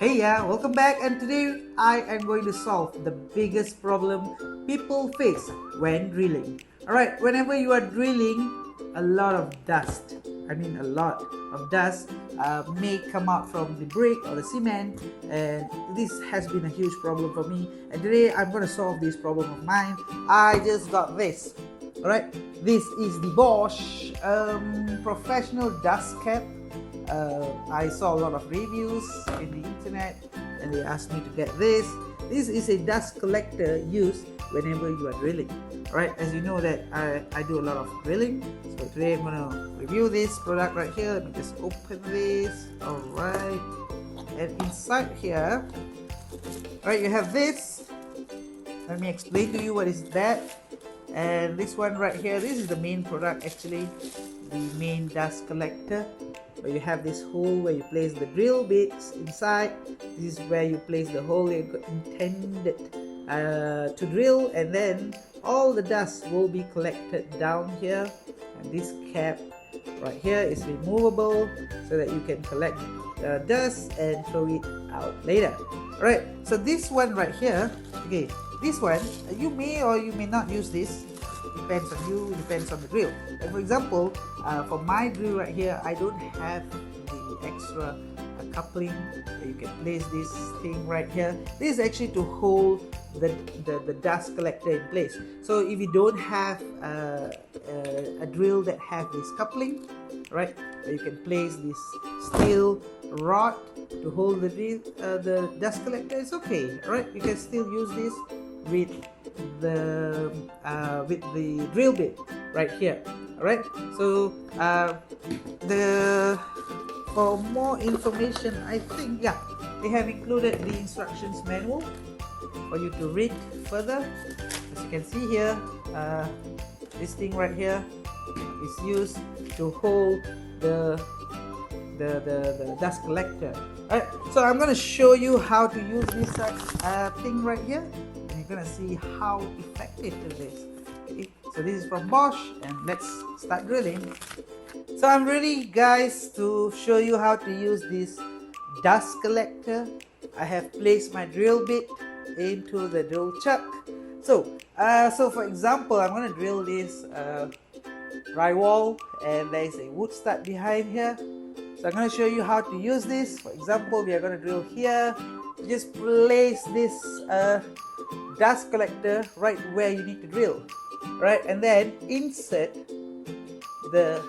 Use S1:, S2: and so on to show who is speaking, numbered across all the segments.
S1: Hey, yeah, welcome back, and today I am going to solve the biggest problem people face when drilling. Alright, whenever you are drilling, a lot of dust, a lot of dust may come out from the brick or the cement, and this has been a huge problem for me. And today I'm going to solve this problem of mine. I just got this. Alright, this is the Bosch professional dust cap. I saw a lot of reviews in the internet and they asked me to get this. This is a dust collector used whenever you are drilling. Alright, as you know that I do a lot of drilling. So today I'm going to review this product right here. Let me just open this. Alright, and inside here, alright, you have this. Let me explain to you what is that. And this one right here, this is the main product actually, the main dust collector, where you have this hole where you place the drill bits inside. This is where you place the hole you intended to drill, and then all the dust will be collected down here. And this cap right here is removable so that you can collect dust and throw it out later. Alright, so this one right here, okay, this one you may or you may not use this. Depends on you, depends on the drill. Like for example, for my drill right here, I don't have the extra coupling. You can place this thing right here. This is actually to hold the dust collector in place. So if you don't have a drill that has this coupling, right, you can place this steel rod to hold the dust collector. It's okay, right? You can still use this with the drill bit right here. Alright, so for more information, I think they have included the instructions manual for you to read further. As you can see here, this thing right here is used to hold the dust collector. Alright, so I'm going to show you how to use this thing right here. You're gonna see how effective it is. Okay, so this is from Bosch, and let's start drilling. So I'm ready, guys, to show you how to use this dust collector. I have placed my drill bit into the drill chuck. So for example, I'm gonna drill this drywall, and there is a wood stud behind here. So I'm gonna show you how to use this. For example, we are gonna drill here. Just place this dust collector right where you need to drill, right, and then insert the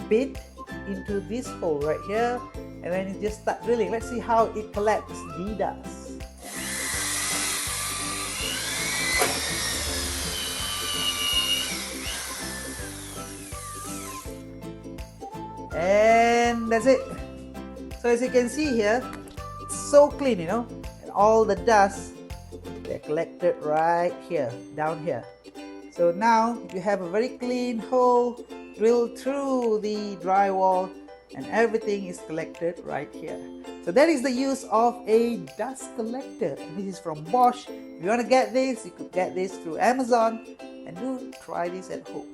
S1: bit into this hole right here, and then you just start drilling. Let's see how it collects the dust. And that's it. So as you can see here, it's so clean, and all the dust, they're collected right here, down here. So now you have a very clean hole drilled through the drywall, and everything is collected right here. So that is the use of a dust collector. And this is from Bosch. If you want to get this, you could get this through Amazon, and do try this at home.